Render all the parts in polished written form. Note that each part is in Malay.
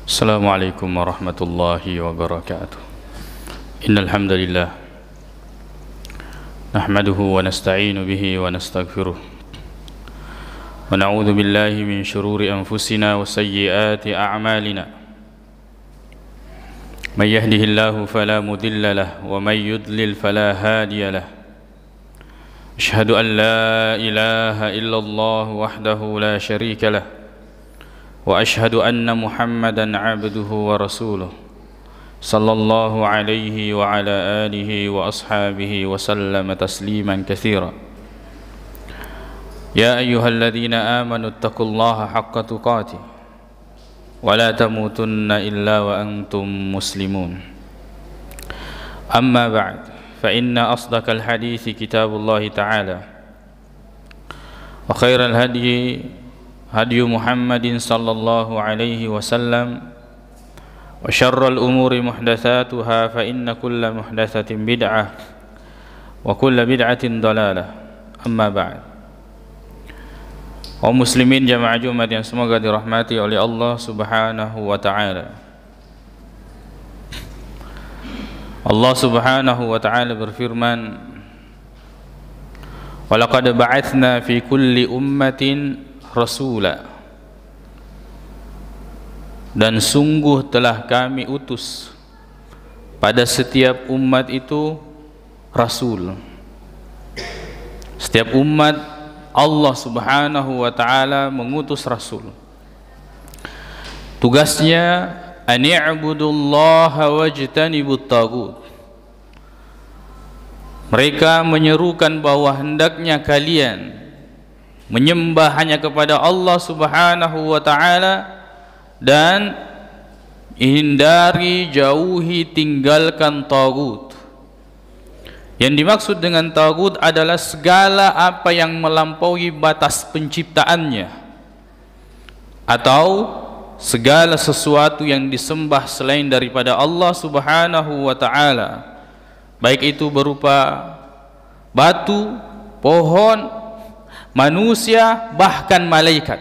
Assalamualaikum warahmatullahi wabarakatuh. Innal hamdalillah nahmaduhu wa nasta'inu bihi wa nastaghfiruh wa na'udzu billahi min shururi anfusina wa sayyiati a'malina. May yahdihillahu fala mudilla lahu wa may yudlil fala hadiya lahu. Asyhadu an la ilaha illallah wahdahu la syarika lahu wa ashhadu anna Muhammadan abduhu wa rasuluh sallallahu alaihi wa ala alihi wa ashabihi wa sallama tasliman katsira. Ya ayyuhalladzina amanu taqullaha haqqa tuqatih wa la tamutunna illa wa antum muslimun. Amma ba'd, fa inna asdaqal hadithi kitabullahi ta'ala wa khairal hadyi hadi Muhammadin sallallahu alaihi wasallam wa syarral umuri muhdatsatuha fa inna kulla muhdatsatin bid'ah wa kulla bid'atin dalalah. Amma ba'd. Kaum muslimin jamaah Jumat yang semoga dirahmati oleh Allah Subhanahu wa taala. Allah Subhanahu wa taala berfirman, "Wa laqad ba'atsna fi kulli ummatin rasula," dan sungguh telah kami utus pada setiap umat itu rasul. Setiap umat Allah Subhanahu wa taala mengutus rasul. Tugasnya an i'budullaha wajtanibut taghut. Mereka menyerukan bahwa hendaknya kalian menyembah hanya kepada Allah Subhanahu wa taala dan hindari, jauhi, tinggalkan tagut. Yang dimaksud dengan tagut adalah segala apa yang melampaui batas penciptaannya atau segala sesuatu yang disembah selain daripada Allah Subhanahu wa taala, baik itu berupa batu, pohon, manusia, bahkan malaikat.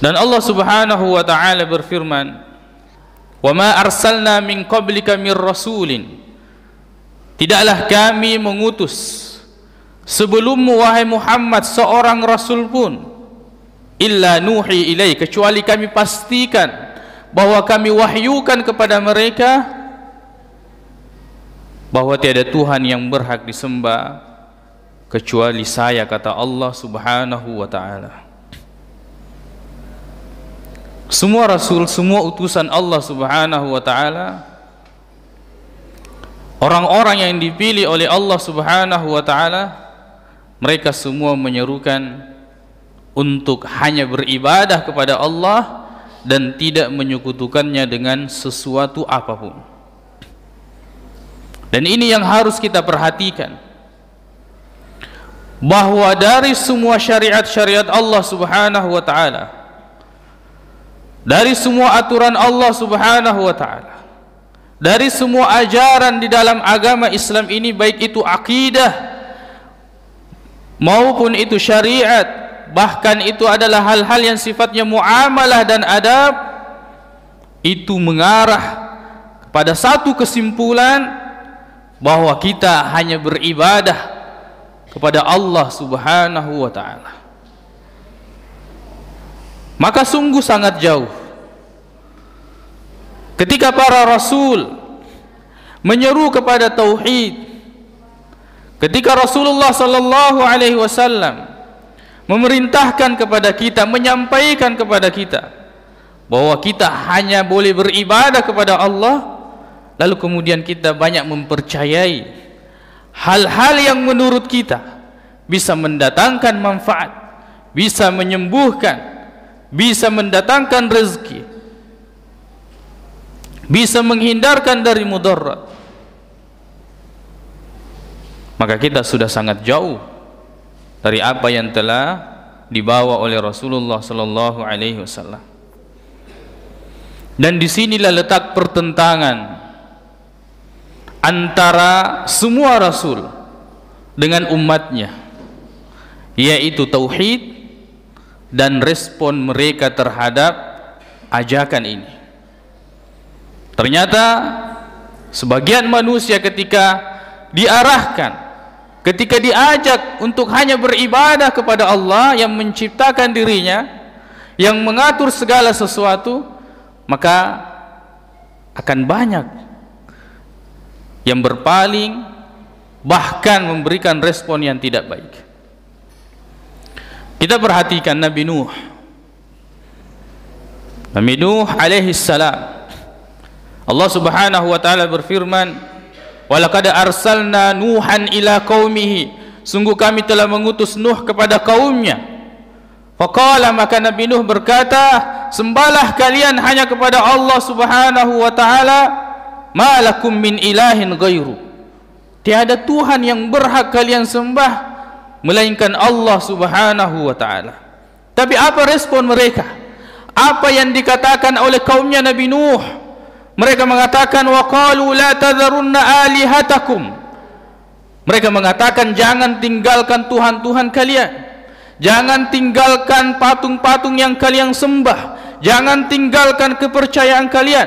Dan Allah Subhanahu wa taala berfirman, "Wa ma arsalna min qablika mir rasulin." Tidaklah kami mengutus sebelummu wahai Muhammad seorang rasul pun, illa nuhi ilai, kecuali kami pastikan bahwa kami wahyukan kepada mereka bahwa tiada Tuhan yang berhak disembah kecuali saya, kata Allah Subhanahu wa taala. Semua rasul, semua utusan Allah Subhanahu wa taala, orang-orang yang dipilih oleh Allah Subhanahu wa taala, mereka semua menyerukan untuk hanya beribadah kepada Allah dan tidak menyekutukannya dengan sesuatu apapun. Dan ini yang harus kita perhatikan, bahwa dari semua syariat-syariat Allah Subhanahu wa taala, dari semua aturan Allah Subhanahu wa taala, dari semua ajaran di dalam agama Islam ini, baik itu akidah maupun itu syariat, bahkan itu adalah hal-hal yang sifatnya muamalah dan adab, itu mengarah kepada satu kesimpulan bahwa kita hanya beribadah kepada Allah Subhanahu wa taala. Maka sungguh sangat jauh ketika para rasul menyeru kepada tauhid, ketika Rasulullah sallallahu alaihi wasallam memerintahkan kepada kita, menyampaikan kepada kita bahwa kita hanya boleh beribadah kepada Allah, lalu kemudian kita banyak mempercayai hal-hal yang menurut kita bisa mendatangkan manfaat, bisa menyembuhkan, bisa mendatangkan rezeki, bisa menghindarkan dari mudarat. Maka kita sudah sangat jauh dari apa yang telah dibawa oleh Rasulullah sallallahu alaihi wasallam. Dan disinilah letak pertentangan antara semua rasul dengan umatnya, yaitu tauhid dan respon mereka terhadap ajakan ini. Ternyata sebagian manusia ketika diarahkan, ketika diajak untuk hanya beribadah kepada Allah yang menciptakan dirinya, yang mengatur segala sesuatu, maka akan banyak yang berpaling, bahkan memberikan respon yang tidak baik. Kita perhatikan Nabi Nuh. Nabi Nuh alaihi salam, Allah Subhanahu wa taala berfirman, "Walaqad arsalna Nuhan ila qaumihi." Sungguh kami telah mengutus Nuh kepada kaumnya. Faqala, maka Nabi Nuh berkata, "Sembahlah kalian hanya kepada Allah Subhanahu wa taala, ma lakum min ilahin ghairu." Tiada Tuhan yang berhak kalian sembah melainkan Allah Subhanahu wa taala. Tapi apa respon mereka? Apa yang dikatakan oleh kaumnya Nabi Nuh? Mereka mengatakan, wa qalu la tadharunna alihatakum. Mereka mengatakan, jangan tinggalkan Tuhan-Tuhan kalian, jangan tinggalkan patung-patung yang kalian sembah, jangan tinggalkan kepercayaan kalian.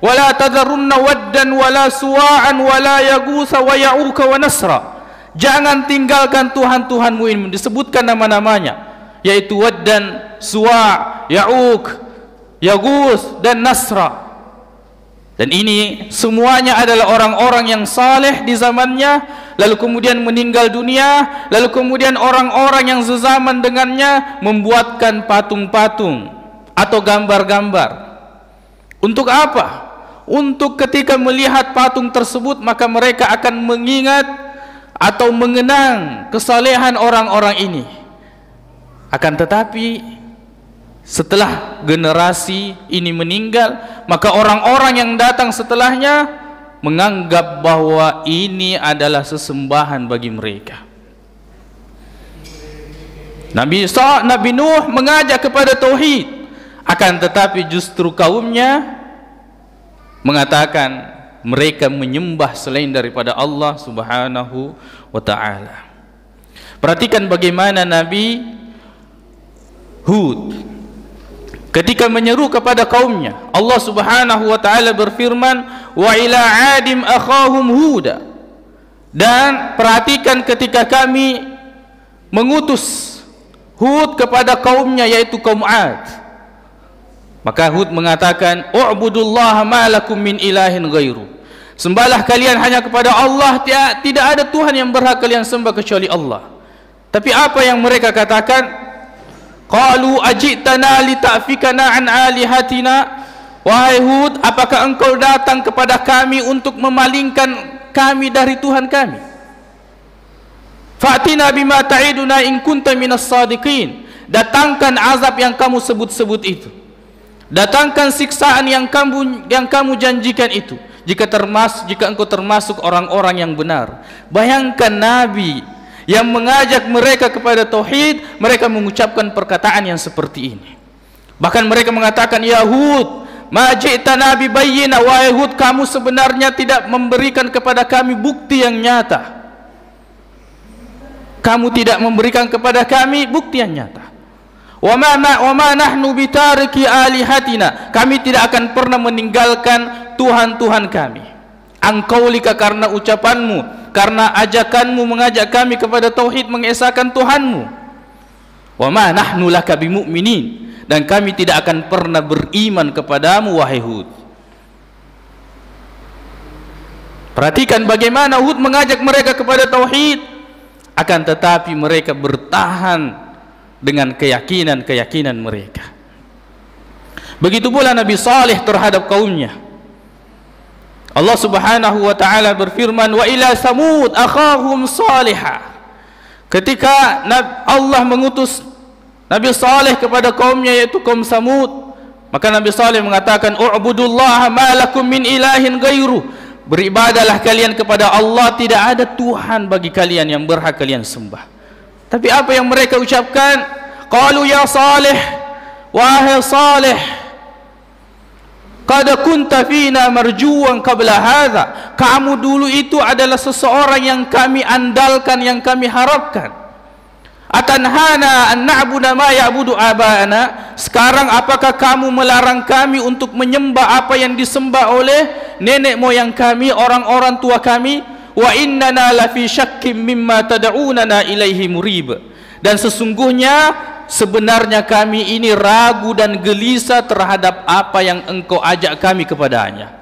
Wala tadharunna waddan wala suwa'an wala yagusa wa ya'uka wa nasra. Jangan tinggalkan Tuhan-Tuhanmu ini, disebutkan nama-namanya, yaitu Waddan, Suwa', Ya'uk, Yagus dan Nasra. Dan ini semuanya adalah orang-orang yang saleh di zamannya, lalu kemudian meninggal dunia, lalu kemudian orang-orang yang sezaman dengannya membuatkan patung-patung atau gambar-gambar. Untuk apa? Untuk ketika melihat patung tersebut, maka mereka akan mengingat atau mengenang kesalehan orang-orang ini. Akan tetapi setelah generasi ini meninggal, maka orang-orang yang datang setelahnya menganggap bahwa ini adalah sesembahan bagi mereka. Nabi Nuh mengajak kepada tauhid, akan tetapi justru kaumnya mengatakan mereka menyembah selain daripada Allah Subhanahu wa taala. Perhatikan bagaimana Nabi Hud ketika menyeru kepada kaumnya. Allah Subhanahu wa taala berfirman, wa ila adim akhahum huda. Dan perhatikan ketika kami mengutus Hud kepada kaumnya, yaitu kaum Ad, maka Hud mengatakan, u'budullaha ma lakum min ilahin ghairu. Sembahlah kalian hanya kepada Allah, tidak ada Tuhan yang berhak kalian sembah kecuali Allah. Tapi apa yang mereka katakan? Qalu ajitana lita'fikana an alihatina. Wahai Hud, apakah engkau datang kepada kami untuk memalingkan kami dari Tuhan kami? Fa'tina bima ta'iduna in kunta minas sadiqin. Datangkan azab yang kamu sebut-sebut itu, datangkan siksaan yang kamu janjikan itu, jika engkau termasuk orang-orang yang benar. Bayangkan Nabi yang mengajak mereka kepada tauhid, mereka mengucapkan perkataan yang seperti ini. Bahkan mereka mengatakan, ya Hud, ma ji'tana bi bayyinah. Wahai Hud, kamu sebenarnya tidak memberikan kepada kami bukti yang nyata. Kamu tidak memberikan kepada kami bukti yang nyata. Wa ma nahnu bitariki alihatina. Kami tidak akan pernah meninggalkan Tuhan-Tuhan kami. Angkaulika, karena ucapanmu, karena ajakanmu mengajak kami kepada tauhid, mengesahkan Tuhanmu. Wa ma nahnu laka bimu'minin. Dan kami tidak akan pernah beriman kepadamu, wahai Hud. Perhatikan bagaimana Hud mengajak mereka kepada tauhid, akan tetapi mereka bertahan dengan keyakinan-keyakinan mereka. Begitu pula Nabi Saleh terhadap kaumnya. Allah Subhanahu wa taala berfirman, wa ila samud akhahum salihah. Ketika Allah mengutus Nabi Saleh kepada kaumnya, yaitu kaum Samud, maka Nabi Saleh mengatakan, u'budullaha ma lakum min ilahin ghairu. Beribadahlah kalian kepada Allah, tidak ada Tuhan bagi kalian yang berhak kalian sembah. Tapi apa yang mereka ucapkan? Qalu ya Saleh, wahai Saleh, qad kunta fina marjuwan qabla hadza. Kamu dulu itu adalah seseorang yang kami andalkan, yang kami harapkan. Atanhana an na'budu ma ya'budu aba'ana? Sekarang apakah kamu melarang kami untuk menyembah apa yang disembah oleh nenek moyang kami, orang-orang tua kami? Wa innana lafi syakkim mimma tad'unana ilaihi murib. Dan sesungguhnya sebenarnya kami ini ragu dan gelisah terhadap apa yang engkau ajak kami kepadanya.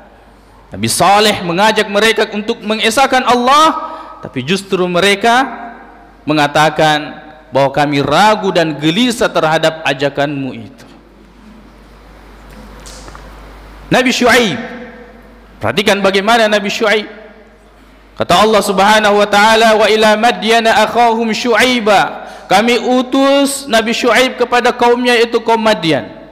Nabi Saleh mengajak mereka untuk mengesahkan Allah, tapi justru mereka mengatakan bahwa kami ragu dan gelisah terhadap ajakanmu itu. Nabi Syuaib, perhatikan bagaimana Nabi Syuaib. Kata Allah Subhanahu wa taala, wa ila madyana akhahum syuaiba. Kami utus Nabi Syuaib kepada kaumnya, yaitu kaum Madyan.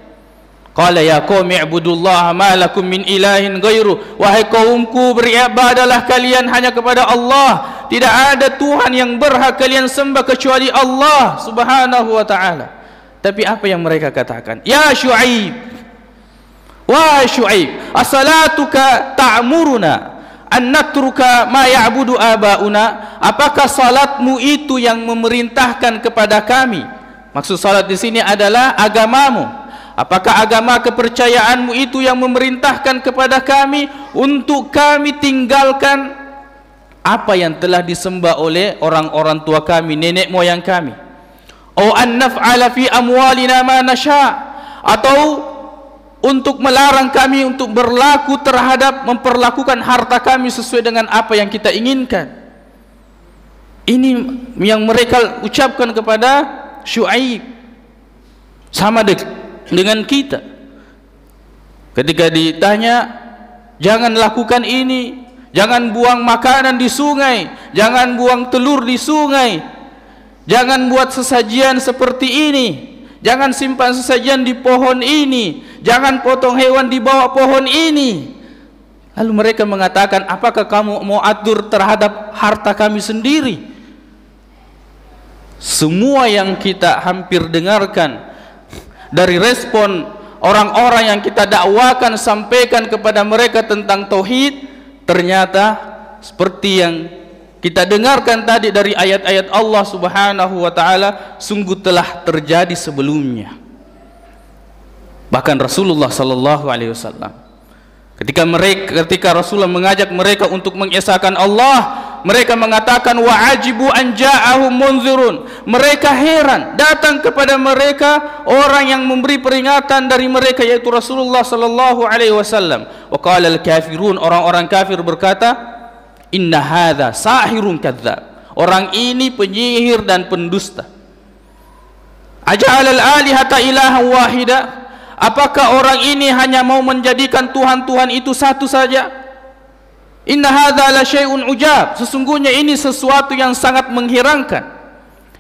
Qala ya qaumi ibudullaha ma lakum min ilahin ghairu. Wahai kaumku, beribadahlah kalian hanya kepada Allah. Tidak ada Tuhan yang berhak kalian sembah kecuali Allah Subhanahu wa taala. Tapi apa yang mereka katakan? Ya Syuaib, wahai Syuaib, as-salatuka ta'muruna an natruka ma ya'budu abauna? Apakah salatmu itu yang memerintahkan kepada kami? Maksud salat di sini adalah agamamu. Apakah agama kepercayaanmu itu yang memerintahkan kepada kami untuk kami tinggalkan apa yang telah disembah oleh orang-orang tua kami, nenek moyang kami? Au an naf'ala fi amwalina ma nasha', atau untuk melarang kami untuk berlaku terhadap memperlakukan harta kami sesuai dengan apa yang kita inginkan. Ini yang mereka ucapkan kepada Syuaib. Sama dengan kita ketika ditanya, jangan lakukan ini, jangan buang makanan di sungai, jangan buang telur di sungai, jangan buat sesajian seperti ini, jangan simpan sesajian di pohon ini, jangan potong hewan di bawah pohon ini. Lalu mereka mengatakan, apakah kamu mau atur terhadap harta kami sendiri? Semua yang kita hampir dengarkan dari respon orang-orang yang kita dakwakan, sampaikan kepada mereka tentang tauhid, ternyata seperti yang kita dengarkan tadi dari ayat-ayat Allah Subhanahu wa taala, sungguh telah terjadi sebelumnya. Bahkan Rasulullah sallallahu alaihi wasallam ketika Rasulullah mengajak mereka untuk mengesahkan Allah, mereka mengatakan wa ajibu an ja'ahum munzirun. Mereka heran, datang kepada mereka orang yang memberi peringatan dari mereka, yaitu Rasulullah sallallahu alaihi wasallam. Wa qala al-kafirun, orang-orang kafir berkata, inna hadza sahirun kadzdzab. Orang ini penyihir dan pendusta. Aja'al al-alihata ilahan wahida. Apakah orang ini hanya mau menjadikan Tuhan-Tuhan itu satu saja? Inna hadza la syai'un ujab. Sesungguhnya ini sesuatu yang sangat mengherankan.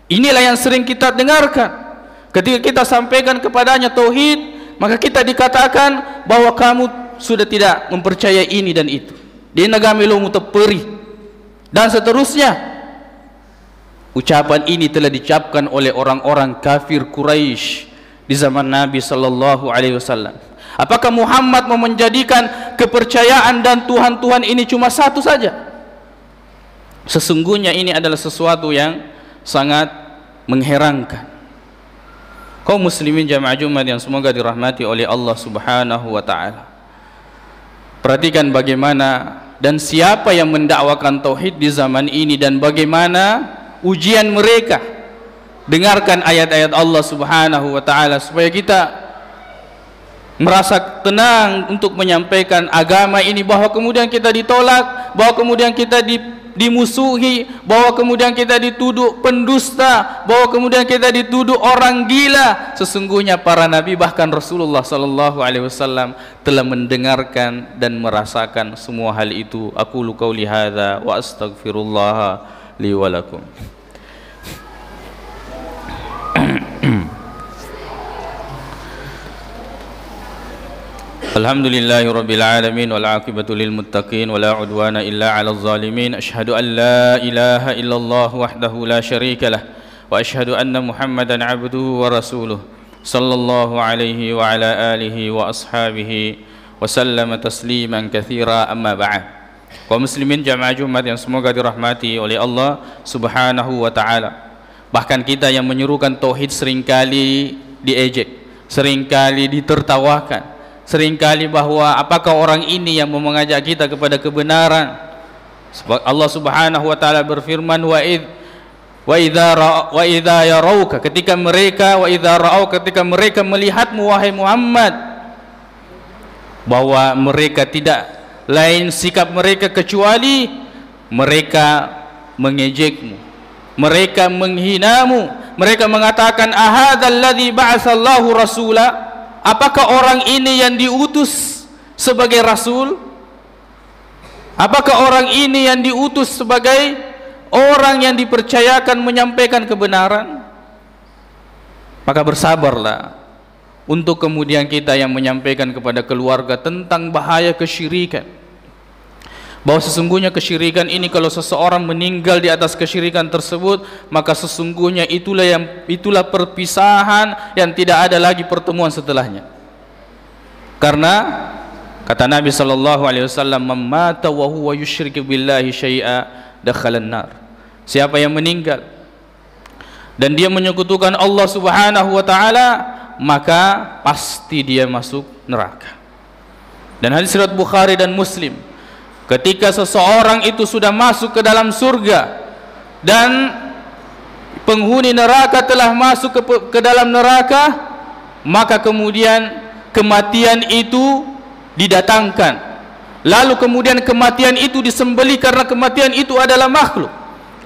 Inilah yang sering kita dengarkan. Ketika kita sampaikan kepadanya tauhid, maka kita dikatakan bahwa kamu sudah tidak mempercayai ini dan itu. Di negami lo muteperi dan seterusnya. Ucapan ini telah diucapkan oleh orang-orang kafir Quraisy di zaman Nabi sallallahu alaihi wasallam. Apakah Muhammad mau menjadikan kepercayaan dan Tuhan-Tuhan ini cuma satu saja? Sesungguhnya ini adalah sesuatu yang sangat mengherankan. Kaum muslimin jamaah Jumat yang semoga dirahmati oleh Allah Subhanahu wa taala. Perhatikan bagaimana dan siapa yang mendakwakan tauhid di zaman ini dan bagaimana ujian mereka. Dengarkan ayat-ayat Allah Subhanahu wa taala supaya kita merasa tenang untuk menyampaikan agama ini, bahwa kemudian kita ditolak, bahwa kemudian kita dimusuhi, bahwa kemudian kita dituduh pendusta, bahwa kemudian kita dituduh orang gila. Sesungguhnya para nabi, bahkan Rasulullah sallallahu alaihi wasallam telah mendengarkan dan merasakan semua hal itu. Aqulu qauli hadza wa astaghfirullah li wa lakum. Alhamdulillahi rabbil alamin wal aqibatu lil muttaqin wala udwana illa 'alal zalimin. Asyhadu an la ilaha illallah wahdahu la syarika lah wa asyhadu anna Muhammadan 'abduhu wa rasuluh sallallahu alaihi wa ala alihi wa ashabihi wa sallama tasliman katsira, amma ba'd. Kaum muslimin jamaah Jumat yang semoga dirahmati oleh Allah Subhanahu wa taala. Bahkan kita yang menyerukan tauhid seringkali diejek, seringkali ditertawakan, seringkali bahwa apakah orang ini yang mengajak kita kepada kebenaran. Allah Subhanahu wa taala berfirman, wa idza yarauka, ketika mereka melihatmu wahai Muhammad, bahwa mereka tidak lain sikap mereka kecuali mereka mengejekmu, mereka menghinamu, mereka mengatakan ahadzal ladzi ba'atsallahu rasula, apakah orang ini yang diutus sebagai rasul? Apakah orang ini yang diutus sebagai orang yang dipercayakan menyampaikan kebenaran? Maka bersabarlah untuk kemudian kita yang menyampaikan kepada keluarga tentang bahaya kesyirikan, bahwa sesungguhnya kesyirikan ini, kalau seseorang meninggal di atas kesyirikan tersebut, maka sesungguhnya itulah perpisahan yang tidak ada lagi pertemuan setelahnya. Karena kata Nabi sallallahu alaihi wasallam, "Man mata wa huwa yusyriku billahi syai'a dakhalan nar." Siapa yang meninggal dan dia menyekutukan Allah Subhanahu wa taala, maka pasti dia masuk neraka. Dan hadis riwayat Bukhari dan Muslim, ketika seseorang itu sudah masuk ke dalam surga dan penghuni neraka telah masuk ke dalam neraka, maka kemudian kematian itu didatangkan, lalu kemudian kematian itu disembelih karena kematian itu adalah makhluk,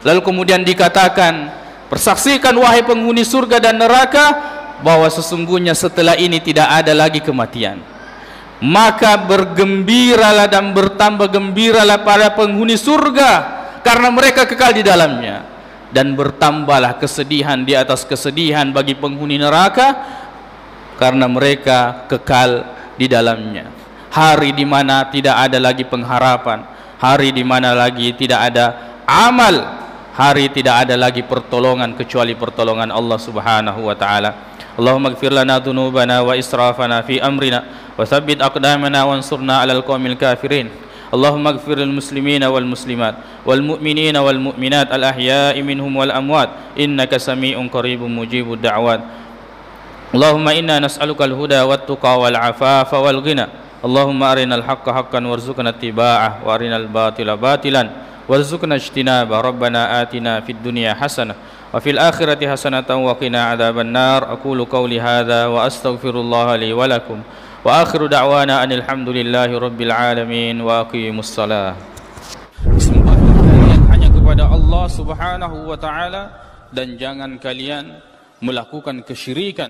lalu kemudian dikatakan, persaksikan wahai penghuni surga dan neraka bahwa sesungguhnya setelah ini tidak ada lagi kematian. Maka bergembiralah dan bertambah gembiralah para penghuni surga karena mereka kekal di dalamnya, dan bertambahlah kesedihan di atas kesedihan bagi penghuni neraka karena mereka kekal di dalamnya. Hari di mana tidak ada lagi pengharapan, hari di mana lagi tidak ada amal, hari tidak ada lagi pertolongan kecuali pertolongan Allah Subhanahu wa taala. Allahumma ighfir lana dhunubana wa israfana fi amrina wa tsabbit aqdamana wansurna 'alal qaumil kafirin. Allahumma ighfir lil muslimina wal muslimat wal mu'minina wal mu'minat al ahya'i minhum wal amwat innaka sami'un qaribun mujibud da'wat. Allahumma inna nas'aluka al huda wat tuqa wal 'afafa wal ghina. Allahumma arinal haqqa haqqan warzuqna ittiba'ah wa arinal batila batilan warzuqna ijtinabah. Rabbana atina fid dunya hasanah wa fil akhirati hasanatan wa qina adzaban nar. Aqulu qawli hadza wa astaghfirullah li wa lakum wa akhiru da'wana anil hamdulillahi rabbil alamin wa aqimus salah. Sembahlah kalian hanya kepada Allah Subhanahu wa taala dan jangan kalian melakukan kesyirikan.